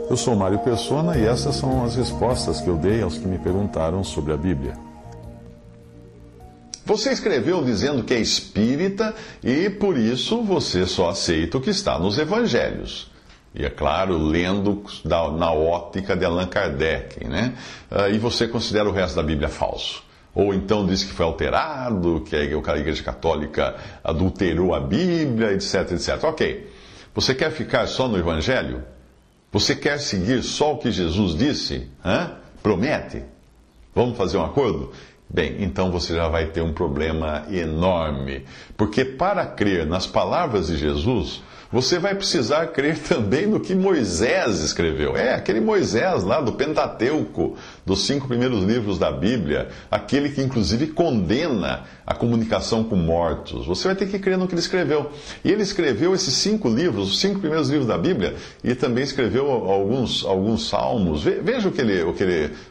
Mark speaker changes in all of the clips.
Speaker 1: Eu sou Mário Persona e essas são as respostas que eu dei aos que me perguntaram sobre a Bíblia.
Speaker 2: Você escreveu dizendo que é espírita e por isso você só aceita o que está nos evangelhos. E é claro, lendo na ótica de Allan Kardec, né? E você considera o resto da Bíblia falso. Ou então diz que foi alterado, que a Igreja Católica adulterou a Bíblia, etc, etc. Ok. Você quer ficar só no evangelho? Você quer seguir só o que Jesus disse? Promete? Vamos fazer um acordo? Bem, então você já vai ter um problema enorme. Porque para crer nas palavras de Jesus, você vai precisar crer também no que Moisés escreveu. Aquele Moisés lá do Pentateuco, dos 5 primeiros livros da Bíblia, aquele que inclusive condena a comunicação com mortos. Você vai ter que crer no que ele escreveu. E ele escreveu esses 5 livros, os 5 primeiros livros da Bíblia, e também escreveu alguns salmos. Veja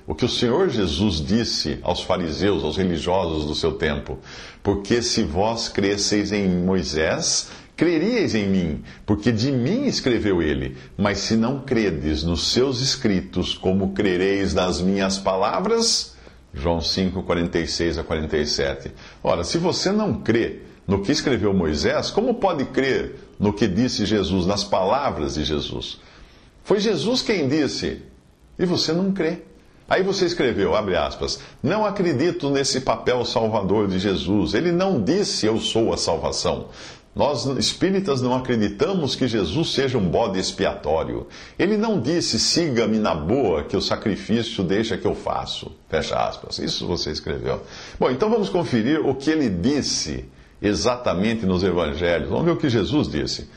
Speaker 2: o que o Senhor Jesus disse aos fariseus, aos religiosos do seu tempo. Porque se vós cresceis em Moisés, creríeis em mim, porque de mim escreveu ele. Mas se não credes nos seus escritos, como crereis nas minhas palavras? João 5, 46 a 47. Ora, se você não crê no que escreveu Moisés, como pode crer no que disse Jesus, nas palavras de Jesus? Foi Jesus quem disse, e você não crê. Aí você escreveu, abre aspas, não acredito nesse papel salvador de Jesus. Ele não disse, eu sou a salvação. Nós, espíritas, não acreditamos que Jesus seja um bode expiatório. Ele não disse, siga-me na boa, que o sacrifício deixa que eu faço. Fecha aspas. Isso você escreveu. Bom, então vamos conferir o que ele disse exatamente nos evangelhos. Vamos ver o que Jesus disse.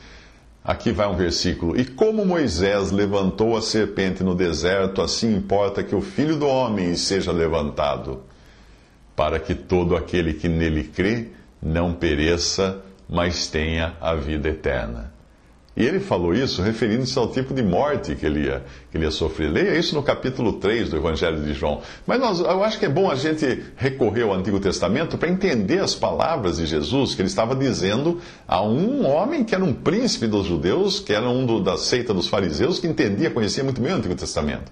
Speaker 2: Aqui vai um versículo. E como Moisés levantou a serpente no deserto, assim importa que o Filho do Homem seja levantado, para que todo aquele que nele crê não pereça, mas tenha a vida eterna. E ele falou isso referindo-se ao tipo de morte que ele ia sofrer. Leia isso no capítulo 3 do Evangelho de João. Mas eu acho que é bom a gente recorrer ao Antigo Testamento para entender as palavras de Jesus que ele estava dizendo a um homem que era um príncipe dos judeus, que era da seita dos fariseus, que conhecia muito bem o Antigo Testamento.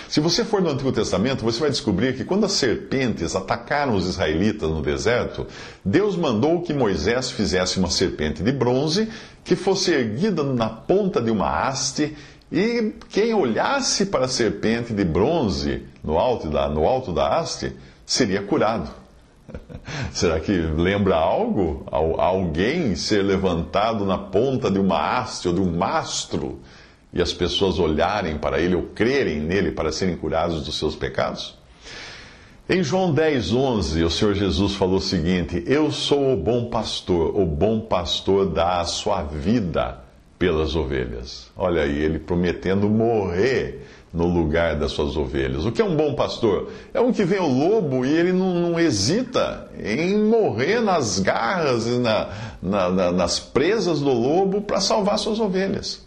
Speaker 2: Se você for no Antigo Testamento, você vai descobrir que quando as serpentes atacaram os israelitas no deserto, Deus mandou que Moisés fizesse uma serpente de bronze que fosse erguida na ponta de uma haste, e quem olhasse para a serpente de bronze no alto da haste seria curado. Será que lembra algo? Alguém ser levantado na ponta de uma haste ou de um mastro e as pessoas olharem para ele ou crerem nele para serem curados dos seus pecados? Em João 10, 11, o Senhor Jesus falou o seguinte: eu sou o bom pastor dá a sua vida pelas ovelhas. Olha aí, ele prometendo morrer no lugar das suas ovelhas. O que é um bom pastor? É um que vê o lobo e ele não hesita em morrer nas garras e nas presas do lobo para salvar suas ovelhas.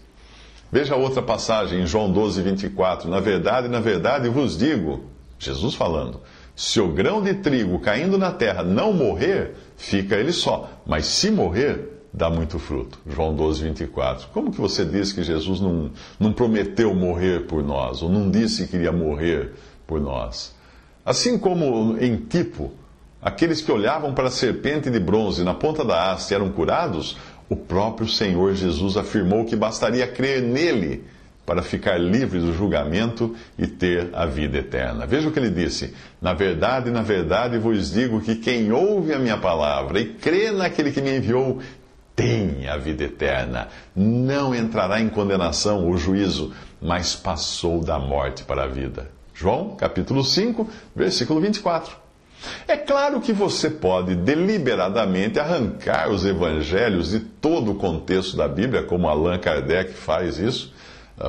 Speaker 2: Veja outra passagem em João 12, 24. Na verdade vos digo, Jesus falando, se o grão de trigo caindo na terra não morrer, fica ele só. Mas se morrer, dá muito fruto. João 12, 24. Como que você diz que Jesus não prometeu morrer por nós? Ou não disse que iria morrer por nós? Assim como em Tipo, aqueles que olhavam para a serpente de bronze na ponta da haste eram curados, o próprio Senhor Jesus afirmou que bastaria crer nele para ficar livre do julgamento e ter a vida eterna. Veja o que ele disse: na verdade vos digo que quem ouve a minha palavra e crê naquele que me enviou, tem a vida eterna. Não entrará em condenação ou juízo, mas passou da morte para a vida. João, capítulo 5, versículo 24. É claro que você pode deliberadamente arrancar os evangelhos de todo o contexto da Bíblia, como Allan Kardec faz isso,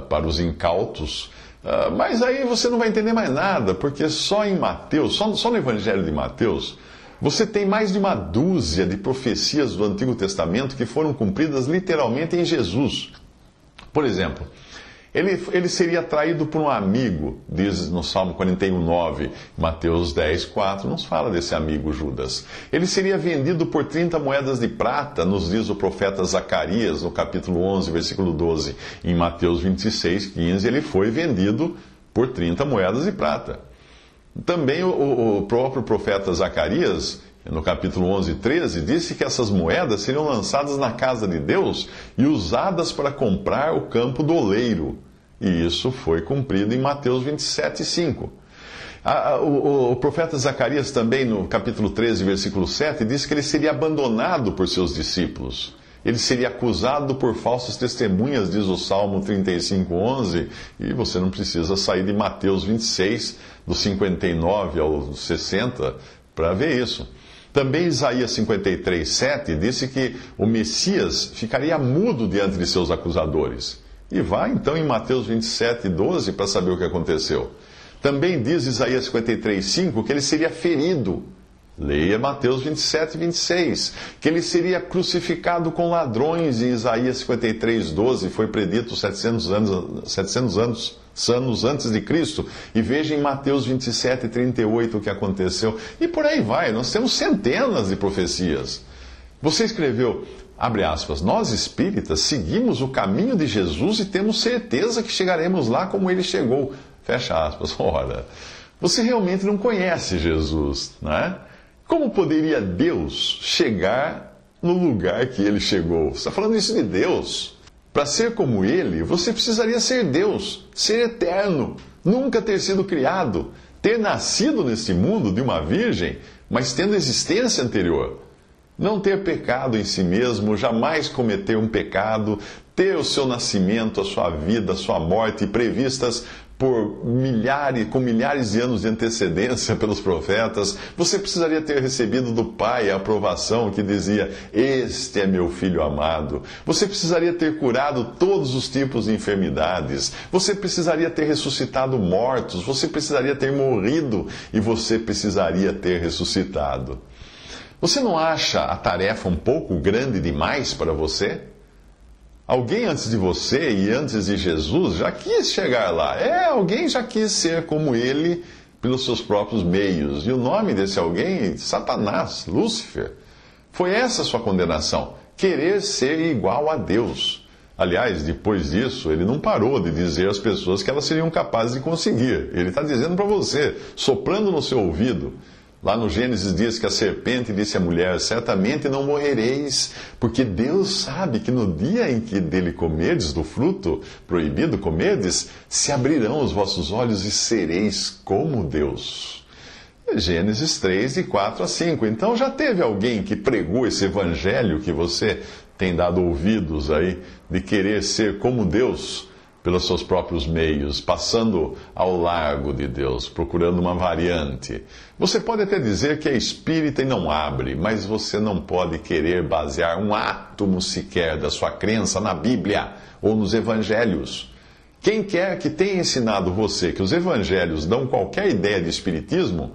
Speaker 2: para os incautos, mas aí você não vai entender mais nada, porque só em Mateus, só no Evangelho de Mateus, você tem mais de uma dúzia de profecias do Antigo Testamento que foram cumpridas literalmente em Jesus. Por exemplo, Ele seria traído por um amigo, diz no Salmo 41:9, Mateus 10:4, nos fala desse amigo Judas. Ele seria vendido por 30 moedas de prata, nos diz o profeta Zacarias, no capítulo 11, versículo 12. Em Mateus 26:15, ele foi vendido por 30 moedas de prata. Também o próprio profeta Zacarias, no capítulo 11:13, disse que essas moedas seriam lançadas na casa de Deus e usadas para comprar o campo do oleiro. E isso foi cumprido em Mateus 27:5. O profeta Zacarias também, no capítulo 13, versículo 7, disse que ele seria abandonado por seus discípulos. Ele seria acusado por falsas testemunhas, diz o Salmo 35:11, e você não precisa sair de Mateus 26, do 59 ao 60, para ver isso. Também Isaías 53:7 disse que o Messias ficaria mudo diante de seus acusadores. E vá então em Mateus 27:12 para saber o que aconteceu. Também diz Isaías 53:5 que ele seria ferido. Leia Mateus 27:26. Que ele seria crucificado com ladrões em Isaías 53:12. Foi predito 700 anos antes de Cristo. E veja em Mateus 27:38 o que aconteceu. E por aí vai. Nós temos centenas de profecias. Você escreveu, abre aspas, nós espíritas seguimos o caminho de Jesus e temos certeza que chegaremos lá como ele chegou. Fecha aspas. Ora, você realmente não conhece Jesus, não é? Como poderia Deus chegar no lugar que ele chegou? Você está falando isso de Deus. Para ser como ele, você precisaria ser Deus, ser eterno, nunca ter sido criado, ter nascido neste mundo de uma virgem, mas tendo existência anterior. Não ter pecado em si mesmo, jamais cometer um pecado, ter o seu nascimento, a sua vida, a sua morte previstas com milhares de anos de antecedência pelos profetas. Você precisaria ter recebido do Pai a aprovação que dizia, este é meu filho amado. Você precisaria ter curado todos os tipos de enfermidades. Você precisaria ter ressuscitado mortos. Você precisaria ter morrido e você precisaria ter ressuscitado. Você não acha a tarefa um pouco grande demais para você? Alguém antes de você e antes de Jesus já quis chegar lá. Alguém já quis ser como ele pelos seus próprios meios. E o nome desse alguém, Satanás, Lúcifer. Foi essa a sua condenação. Querer ser igual a Deus. Aliás, depois disso, ele não parou de dizer às pessoas que elas seriam capazes de conseguir. Ele está dizendo para você, soprando no seu ouvido. Lá no Gênesis diz que a serpente disse à mulher, certamente não morrereis, porque Deus sabe que no dia em que dele comerdes, do fruto proibido comerdes, se abrirão os vossos olhos e sereis como Deus. Gênesis 3, de 4 a 5. Então já teve alguém que pregou esse evangelho que você tem dado ouvidos aí, de querer ser como Deus, pelos seus próprios meios, passando ao largo de Deus, procurando uma variante. Você pode até dizer que é espírita e não abre, mas você não pode querer basear um átomo sequer da sua crença na Bíblia ou nos evangelhos. Quem quer que tenha ensinado você que os evangelhos dão qualquer ideia de espiritismo,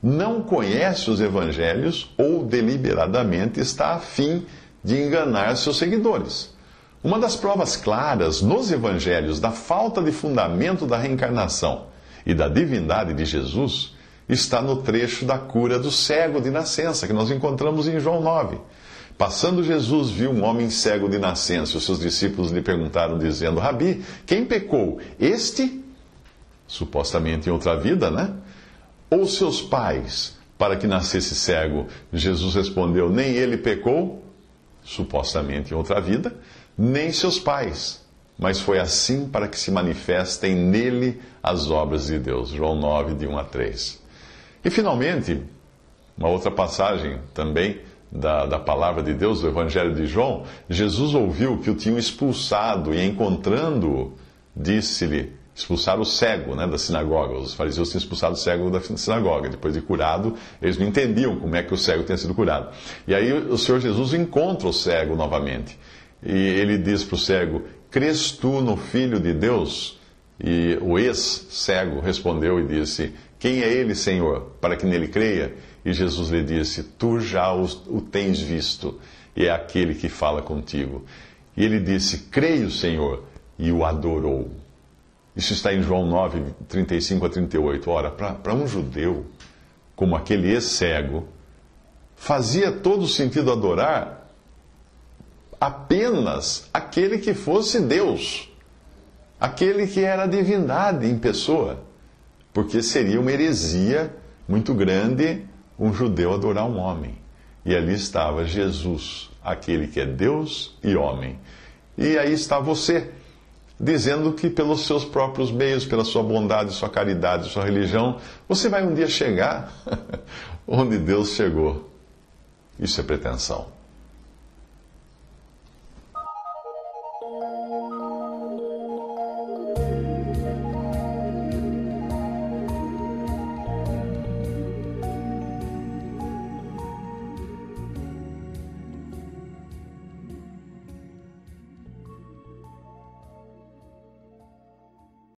Speaker 2: não conhece os evangelhos ou deliberadamente está a fim de enganar seus seguidores. Uma das provas claras nos evangelhos da falta de fundamento da reencarnação e da divindade de Jesus está no trecho da cura do cego de nascença, que nós encontramos em João 9. Passando Jesus viu um homem cego de nascença. Os seus discípulos lhe perguntaram, dizendo, Rabi, quem pecou? Este, supostamente em outra vida, né? Ou seus pais, para que nascesse cego? Jesus respondeu, nem ele pecou, supostamente em outra vida, nem seus pais, mas foi assim para que se manifestem nele as obras de Deus. João 9, de 1 a 3. E finalmente, uma outra passagem também da palavra de Deus, do Evangelho de João, Jesus ouviu que o tinham expulsado e encontrando-o, disse-lhe, expulsar o cego, né, da sinagoga. Os fariseus tinham expulsado o cego da sinagoga. Depois de curado, eles não entendiam como é que o cego tinha sido curado. E aí o Senhor Jesus encontra o cego novamente. E ele diz para o cego, crês tu no Filho de Deus? E o ex-cego respondeu e disse, quem é ele, Senhor, para que nele creia? E Jesus lhe disse, tu já o tens visto, e é aquele que fala contigo. E ele disse, creio, Senhor, e o adorou. Isso está em João 9, 35 a 38. Ora, para um judeu, como aquele ex-cego, fazia todo sentido adorar apenas aquele que fosse Deus, aquele que era a divindade em pessoa, porque seria uma heresia muito grande um judeu adorar um homem. E ali estava Jesus, aquele que é Deus e homem. E aí está você, dizendo que pelos seus próprios meios, pela sua bondade, sua caridade, sua religião, você vai um dia chegar onde Deus chegou. Isso é pretensão.